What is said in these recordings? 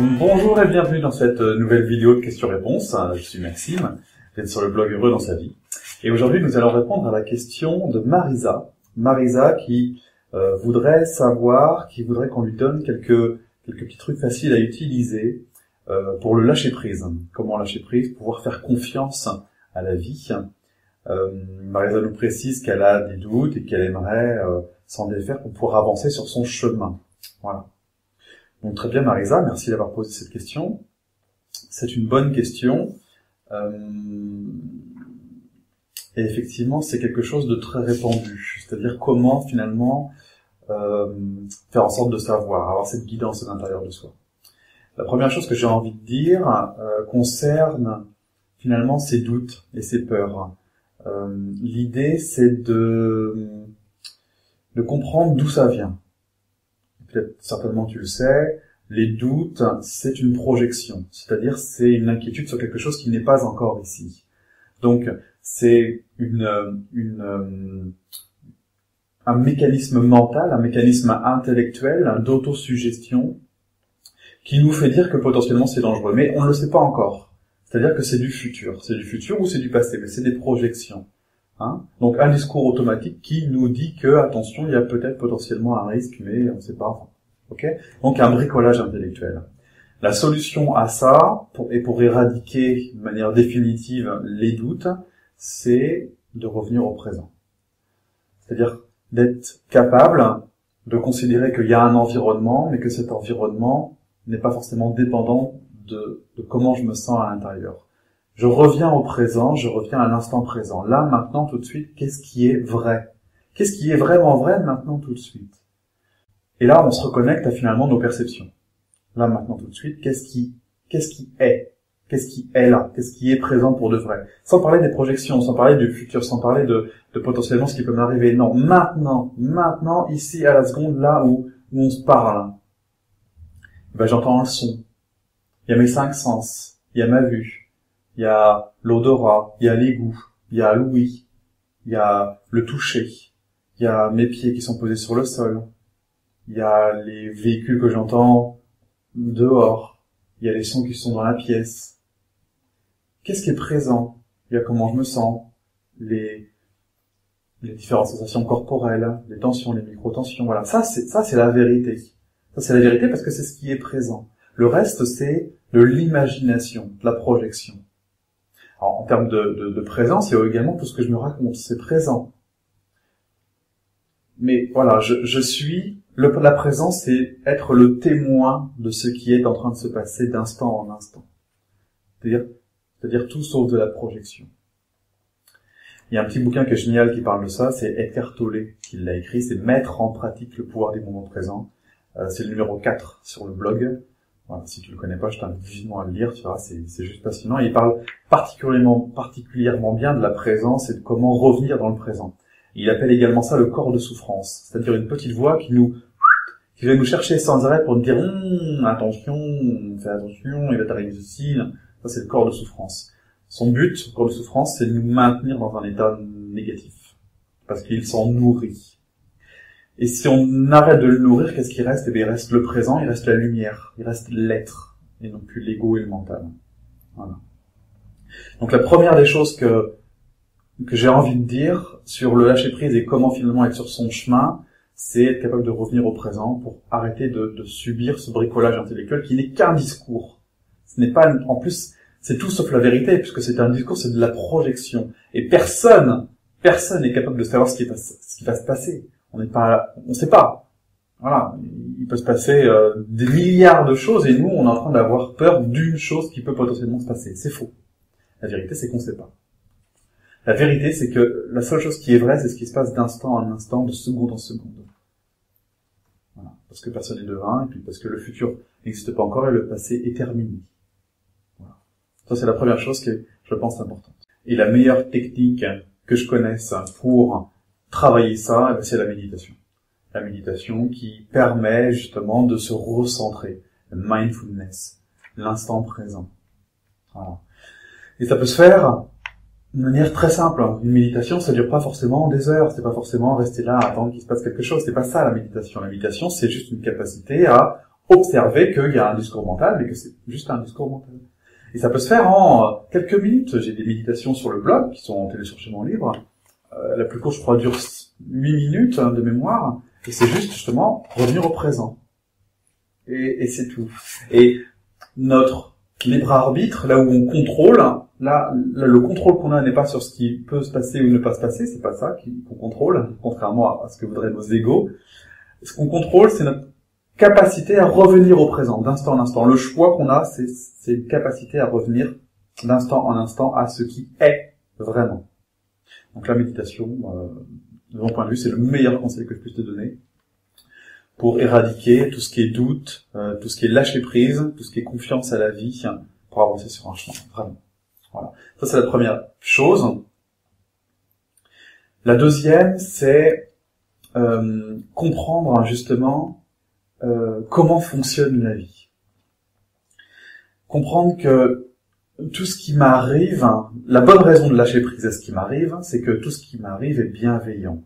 Bonjour et bienvenue dans cette nouvelle vidéo de questions-réponses. Je suis Maxime, vous êtes sur le blog Heureux dans sa vie. Et aujourd'hui, nous allons répondre à la question de Marisa. Marisa qui voudrait savoir, qui voudrait qu'on lui donne quelques petits trucs faciles à utiliser pour le lâcher-prise. Comment lâcher prise, pouvoir faire confiance à la vie. Marisa nous précise qu'elle a des doutes et qu'elle aimerait s'en défaire pour pouvoir avancer sur son chemin. Voilà. Donc très bien Marisa, merci d'avoir posé cette question. C'est une bonne question. Et effectivement, c'est quelque chose de très répandu. C'est-à-dire comment finalement faire en sorte de savoir, avoir cette guidance à l'intérieur de soi. La première chose que j'ai envie de dire concerne finalement ces doutes et ces peurs. L'idée, c'est de comprendre d'où ça vient. Peut-être certainement tu le sais, les doutes, c'est une projection, c'est-à-dire c'est une inquiétude sur quelque chose qui n'est pas encore ici. Donc c'est un mécanisme mental, un mécanisme intellectuel, d'autosuggestion, qui nous fait dire que potentiellement c'est dangereux, mais on ne le sait pas encore. C'est-à-dire que c'est du futur ou c'est du passé, mais c'est des projections. Donc un discours automatique qui nous dit que attention, il y a peut-être potentiellement un risque, mais on ne sait pas. Ok ? Donc un bricolage intellectuel. La solution à ça, pour éradiquer de manière définitive les doutes, c'est de revenir au présent. C'est-à-dire d'être capable de considérer qu'il y a un environnement, mais que cet environnement n'est pas forcément dépendant de comment je me sens à l'intérieur. Je reviens au présent, je reviens à l'instant présent. Là, maintenant, tout de suite, qu'est-ce qui est vrai ? Qu'est-ce qui est vraiment vrai maintenant, tout de suite ? Et là, on se reconnecte à finalement nos perceptions. Là, maintenant, tout de suite, qu'est-ce qui est ? Qu'est-ce qui est là ? Qu'est-ce qui est présent pour de vrai ? Sans parler des projections, sans parler du futur, sans parler de potentiellement ce qui peut m'arriver. Non, maintenant, ici, à la seconde, là où on se parle. J'entends un son. Il y a mes 5 sens. Il y a ma vue. Il y a l'odorat, il y a les goûts, il y a l'ouïe, il y a le toucher, il y a mes pieds qui sont posés sur le sol, il y a les véhicules que j'entends dehors, il y a les sons qui sont dans la pièce. Qu'est-ce qui est présent ? Il y a comment je me sens, les différentes sensations corporelles, les tensions, les micro-tensions, voilà. Ça c'est la vérité. Ça c'est la vérité parce que c'est ce qui est présent. Le reste c'est de l'imagination, de la projection. Alors, en termes de présence, il y a également tout ce que je me raconte, c'est présent. Mais voilà, je suis... La présence, c'est être le témoin de ce qui est en train de se passer d'instant en instant. C'est-à-dire tout sauf de la projection. Il y a un petit bouquin qui est génial qui parle de ça, c'est Eckhart Tolle qui l'a écrit, c'est Mettre en pratique le pouvoir des moments présents. C'est le numéro 4 sur le blog. Voilà, si tu le connais pas, je t'invite vivement à le lire, tu verras, c'est juste passionnant. Et il parle particulièrement bien de la présence et de comment revenir dans le présent. Il appelle également ça le corps de souffrance, c'est-à-dire une petite voix qui va nous chercher sans arrêt pour nous dire attention, fais attention, il va t'arriver ceci. Ça c'est le corps de souffrance. Son but, le corps de souffrance, c'est de nous maintenir dans un état négatif, parce qu'il s'en nourrit. Et si on arrête de le nourrir, qu'est-ce qui reste ? Eh bien, il reste le présent, il reste la lumière, il reste l'être, et non plus l'ego et le mental. Voilà. Donc la première des choses que j'ai envie de dire sur le lâcher-prise et comment finalement être sur son chemin, c'est être capable de revenir au présent pour arrêter de subir ce bricolage intellectuel qui n'est qu'un discours. Ce n'est pas, en plus, c'est tout sauf la vérité, puisque c'est un discours, c'est de la projection. Et personne n'est capable de savoir ce qui va se passer. On sait pas. Voilà. Il peut se passer des milliards de choses et nous, on est en train d'avoir peur d'une chose qui peut potentiellement se passer. C'est faux. La vérité, c'est qu'on sait pas. La vérité, c'est que la seule chose qui est vraie, c'est ce qui se passe d'instant en instant, de seconde en seconde. Voilà. Parce que personne n'est devin, et puis parce que le futur n'existe pas encore et le passé est terminé. Voilà. Ça, c'est la première chose qui est, je pense, importante. Et la meilleure technique que je connaisse pour travailler ça, c'est la méditation. La méditation qui permet justement de se recentrer. Le mindfulness. L'instant présent. Voilà. Et ça peut se faire de manière très simple. Une méditation, ça dure pas forcément des heures. C'est pas forcément rester là à attendre qu'il se passe quelque chose. C'est pas ça la méditation. La méditation, c'est juste une capacité à observer qu'il y a un discours mental, mais que c'est juste un discours mental. Et ça peut se faire en quelques minutes. J'ai des méditations sur le blog qui sont téléchargées dans mon livre. La plus courte, je crois, dure 8 minutes de mémoire. Et c'est juste, justement, revenir au présent. Et c'est tout. Et notre libre arbitre, là où on contrôle, là le contrôle qu'on a n'est pas sur ce qui peut se passer ou ne pas se passer, c'est pas ça qu'on contrôle, contrairement à ce que voudraient nos égos. Ce qu'on contrôle, c'est notre capacité à revenir au présent, d'instant en instant. Le choix qu'on a, c'est une capacité à revenir d'instant en instant à ce qui est vraiment. Donc la méditation, de mon point de vue, c'est le meilleur conseil que je puisse te donner pour éradiquer tout ce qui est doute, tout ce qui est lâcher prise, tout ce qui est confiance à la vie, pour avancer sur un chemin, vraiment. Voilà. Ça, c'est la première chose. La deuxième, c'est comprendre justement comment fonctionne la vie. Comprendre que tout ce qui m'arrive, la bonne raison de lâcher prise à ce qui m'arrive, c'est que tout ce qui m'arrive est bienveillant.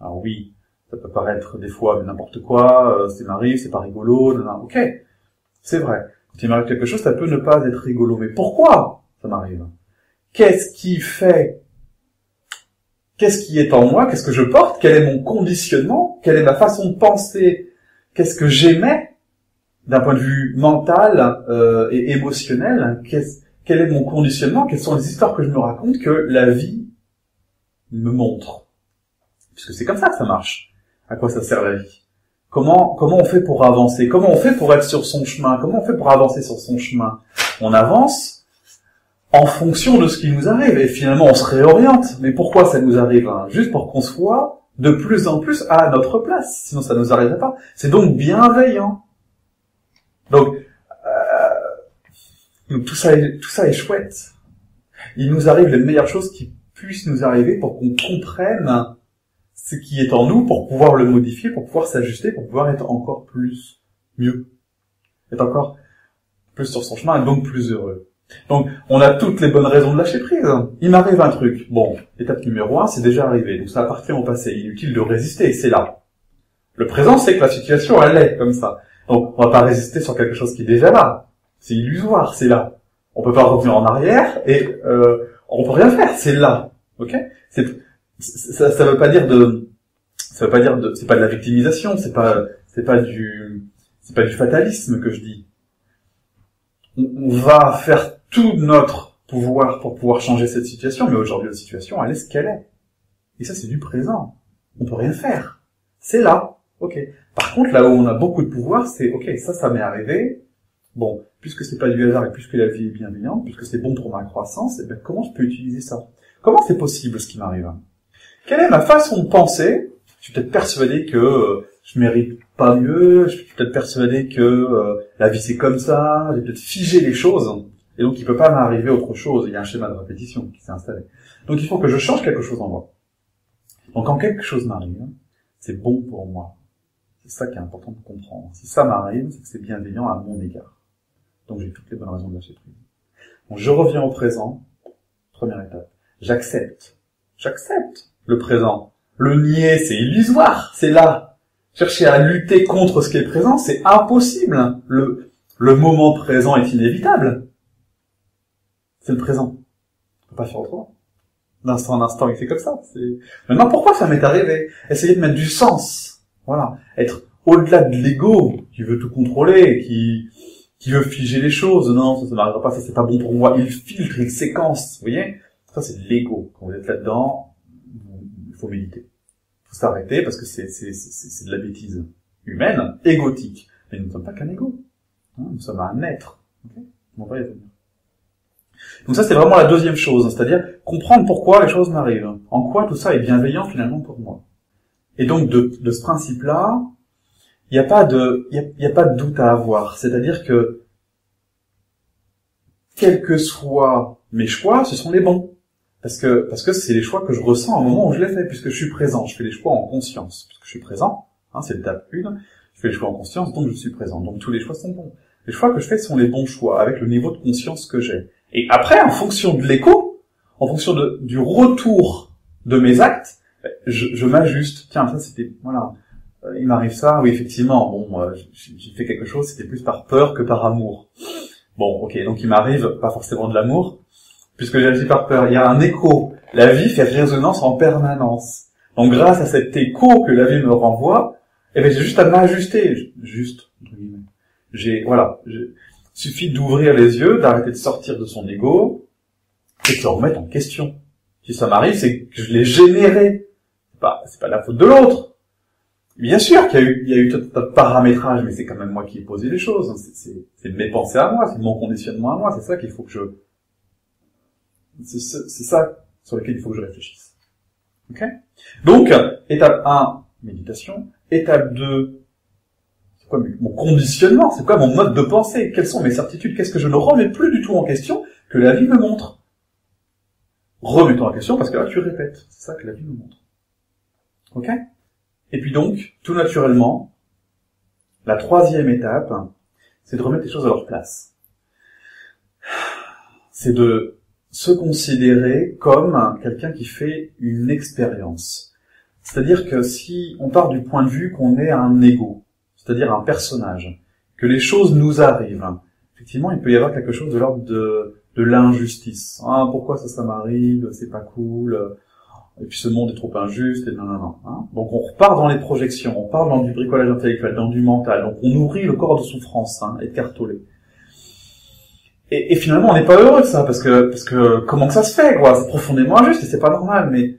Alors oui, ça peut paraître des fois n'importe quoi, ça m'arrive, c'est pas rigolo, non, ok, c'est vrai. Quand il m'arrive quelque chose, ça peut ne pas être rigolo. Mais pourquoi ça m'arrive? Qu'est-ce qui est en moi? Qu'est-ce que je porte? Quel est mon conditionnement? Quelle est ma façon de penser? Qu'est-ce que j'aimais d'un point de vue mental et émotionnel? Quel est mon conditionnement? Quelles sont les histoires que je me raconte que la vie me montre? Puisque c'est comme ça que ça marche. À quoi ça sert la vie? Comment on fait pour avancer? Comment on fait pour être sur son chemin? Comment on fait pour avancer sur son chemin? On avance en fonction de ce qui nous arrive. Et finalement, on se réoriente. Mais pourquoi ça nous arrive? Juste pour qu'on soit de plus en plus à notre place. Sinon, ça nous arriverait pas. C'est donc bienveillant. Donc tout ça est chouette. Il nous arrive les meilleures choses qui puissent nous arriver pour qu'on comprenne ce qui est en nous, pour pouvoir le modifier, pour pouvoir s'ajuster, pour pouvoir être encore mieux. Être encore plus sur son chemin et donc plus heureux. Donc, on a toutes les bonnes raisons de lâcher prise. Il m'arrive un truc. Bon, étape numéro 1, c'est déjà arrivé. Donc ça appartient au passé. Inutile de résister, c'est là. Le présent, c'est que la situation, elle est comme ça. Donc, on va pas résister sur quelque chose qui est déjà là. C'est illusoire, c'est là. On peut pas revenir en arrière et on peut rien faire, c'est là. Ok? Ça veut pas dire c'est pas de la victimisation, c'est pas du fatalisme que je dis. On va faire tout notre pouvoir pour pouvoir changer cette situation, mais aujourd'hui la situation, elle est ce qu'elle est. Et ça, c'est du présent. On peut rien faire. C'est là. Ok. Par contre, là où on a beaucoup de pouvoir, c'est ok, ça m'est arrivé. Bon, puisque c'est pas du hasard et puisque la vie est bienveillante, puisque c'est bon pour ma croissance, eh ben, comment je peux utiliser ça? Comment c'est possible ce qui m'arrive? Quelle est ma façon de penser? Je suis peut-être persuadé que je mérite pas mieux, je suis peut-être persuadé que la vie c'est comme ça, j'ai peut-être figé les choses, et donc il peut pas m'arriver autre chose, il y a un schéma de répétition qui s'est installé. Donc il faut que je change quelque chose en moi. Donc quand quelque chose m'arrive, c'est bon pour moi. C'est ça qui est important de comprendre. Si ça m'arrive, c'est que c'est bienveillant à mon égard. Donc j'ai toutes les bonnes raisons de lâcher prise. Donc je reviens au présent, première étape. J'accepte le présent. Le nier, c'est illusoire, c'est là. Chercher à lutter contre ce qui est présent, c'est impossible. Le moment présent est inévitable. C'est le présent. On peut pas faire autrement. D'instant en instant, il fait comme ça. Maintenant, pourquoi ça m'est arrivé? Essayer de mettre du sens. Voilà. Être au-delà de l'ego, qui veut tout contrôler, qui veut figer les choses. Non, ça m'arrivera pas, ça c'est pas bon pour moi. Il filtre, il séquence. Vous voyez? Ça, c'est de l'ego. Quand vous êtes là-dedans, il faut méditer. Il faut s'arrêter parce que c'est de la bêtise humaine, égotique. Mais nous ne sommes pas qu'un ego. Nous sommes un être. Okay, on va y revenir. Donc ça, c'est vraiment la deuxième chose. C'est-à-dire comprendre pourquoi les choses m'arrivent. En quoi tout ça est bienveillant finalement pour moi. Et donc, de ce principe-là, il n'y a pas de doute à avoir. C'est-à-dire que, quels que soient mes choix, ce sont les bons. Parce que c'est les choix que je ressens au moment où je les fais, puisque je suis présent. Je fais les choix en conscience, puisque je suis présent. C'est l'étape 1. Je fais les choix en conscience, donc je suis présent. Donc tous les choix sont bons. Les choix que je fais sont les bons choix, avec le niveau de conscience que j'ai. Et après, en fonction de l'écho, en fonction du retour de mes actes, je m'ajuste. Tiens, ça c'était, voilà. il m'arrive ça, oui, effectivement, bon, j'ai fait quelque chose, c'était plus par peur que par amour. Bon, ok, donc il m'arrive pas forcément de l'amour, puisque j'agis par peur. Il y a un écho. La vie fait résonance en permanence. Donc grâce à cet écho que la vie me renvoie, eh ben j'ai juste à m'ajuster, juste, entre guillemets. Suffit d'ouvrir les yeux, d'arrêter de sortir de son ego, et de se remettre en question. Si ça m'arrive, c'est que je l'ai généré. C'est pas la faute de l'autre. Bien sûr qu'il y a eu tout un tas de paramétrage, mais c'est quand même moi qui ai posé les choses. C'est mes pensées à moi, c'est mon conditionnement à moi, c'est ça qu'il faut que c'est ça sur lequel il faut que je réfléchisse. Ok? Donc, étape 1, méditation. Étape 2, c'est quoi mon conditionnement? C'est quoi mon mode de pensée? Quelles sont mes certitudes? Qu'est-ce que je ne remets plus du tout en question que la vie me montre? Remettons en question parce que là, tu répètes. C'est ça que la vie me montre. Ok? Et puis donc, tout naturellement, la 3e étape, c'est de remettre les choses à leur place. C'est de se considérer comme quelqu'un qui fait une expérience. C'est-à-dire que si on part du point de vue qu'on est un ego, c'est-à-dire un personnage, que les choses nous arrivent, effectivement, il peut y avoir quelque chose de l'ordre de l'injustice. Ah, pourquoi ça m'arrive, c'est pas cool, et puis ce monde est trop injuste, et non. Hein. Donc on repart dans les projections, on part dans du bricolage intellectuel, dans du mental, donc on nourrit le corps de souffrance, et de cartolé. Et finalement on n'est pas heureux de ça, parce que comment que ça se fait, quoi? C'est profondément injuste et c'est pas normal, mais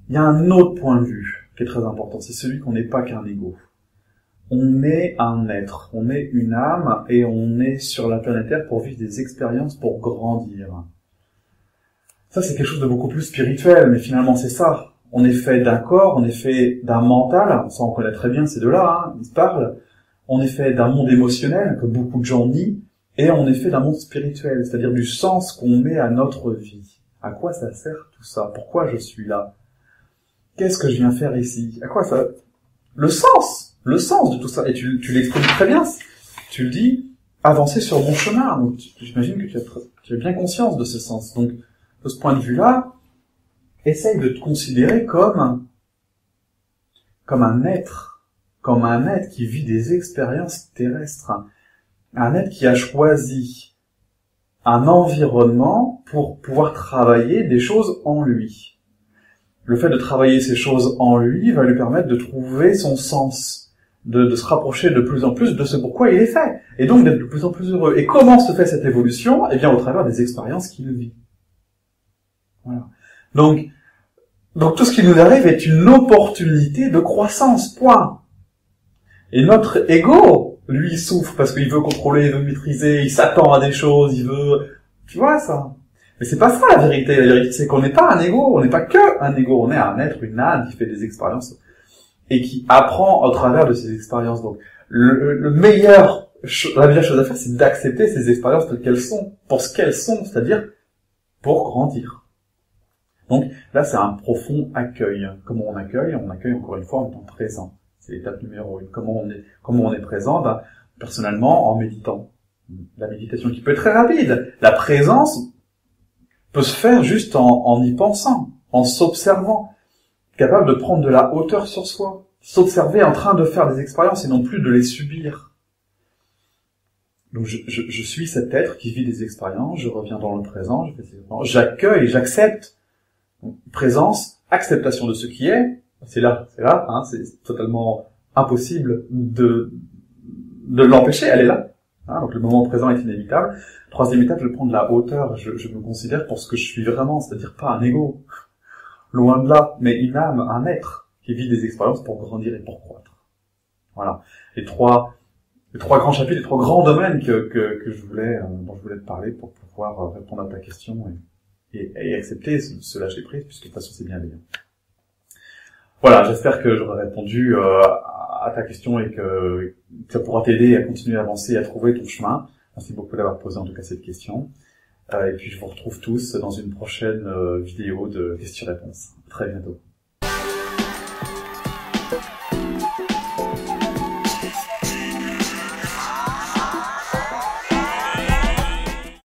il y a un autre point de vue qui est très important, c'est celui qu'on n'est pas qu'un ego. On est un être, on est une âme, et on est sur la planète Terre pour vivre des expériences, pour grandir. Ça, c'est quelque chose de beaucoup plus spirituel, mais finalement, c'est ça. On est fait d'un corps, on est fait d'un mental, ça on connaît très bien ces deux-là, ils se parlent. On est fait d'un monde émotionnel, que beaucoup de gens nient, et on est fait d'un monde spirituel, c'est-à-dire du sens qu'on met à notre vie. À quoi ça sert tout ça? Pourquoi je suis là? Qu'est-ce que je viens faire ici? À quoi ça? Le sens de tout ça. Et tu l'exprimes très bien. Tu le dis, avancer sur mon chemin. Donc, j'imagine que tu as bien conscience de ce sens. Donc, de ce point de vue-là, essaye de te considérer comme un être qui vit des expériences terrestres, un être qui a choisi un environnement pour pouvoir travailler des choses en lui. Le fait de travailler ces choses en lui va lui permettre de trouver son sens, de se rapprocher de plus en plus de ce pourquoi il est fait, et donc d'être de plus en plus heureux. Et comment se fait cette évolution? Eh bien, au travers des expériences qu'il vit. Voilà. Donc tout ce qui nous arrive est une opportunité de croissance, point. Et notre ego, lui, il souffre parce qu'il veut contrôler, il veut maîtriser, il s'attend à des choses, il veut... Tu vois ça? Mais c'est pas ça la vérité. La vérité, c'est qu'on n'est pas un ego, on n'est pas que un ego, on est un être, une âme qui fait des expériences et qui apprend au travers de ces expériences. Donc, la meilleure chose à faire, c'est d'accepter ces expériences telles qu'elles sont, pour ce qu'elles sont, c'est-à-dire pour grandir. Donc là, c'est un profond accueil. Comment on accueille encore une fois en étant présent. C'est l'étape numéro 1. Comment on est présent? Personnellement, en méditant. La méditation qui peut être très rapide. La présence peut se faire juste en y pensant, en s'observant, capable de prendre de la hauteur sur soi, s'observer en train de faire des expériences et non plus de les subir. Donc je suis cet être qui vit des expériences, je reviens dans le présent, j'accueille, j'accepte. Donc, présence, acceptation de ce qui est, c'est là, c'est totalement impossible de l'empêcher, elle est là. Donc le moment présent est inévitable. 3e étape, je prends de la hauteur, je me considère pour ce que je suis vraiment, c'est-à-dire pas un ego, loin de là, mais une âme, un être qui vit des expériences pour grandir et pour croître. Voilà. Les trois grands chapitres, les 3 grands domaines dont je voulais te parler pour pouvoir répondre à ta question et accepter ce lâcher prise, puisque de toute façon c'est bienveillant. Voilà, j'espère que j'aurai répondu à ta question et que ça pourra t'aider à continuer à avancer et à trouver ton chemin. Merci beaucoup d'avoir posé en tout cas cette question. Et puis je vous retrouve tous dans une prochaine vidéo de questions-réponses. À très bientôt.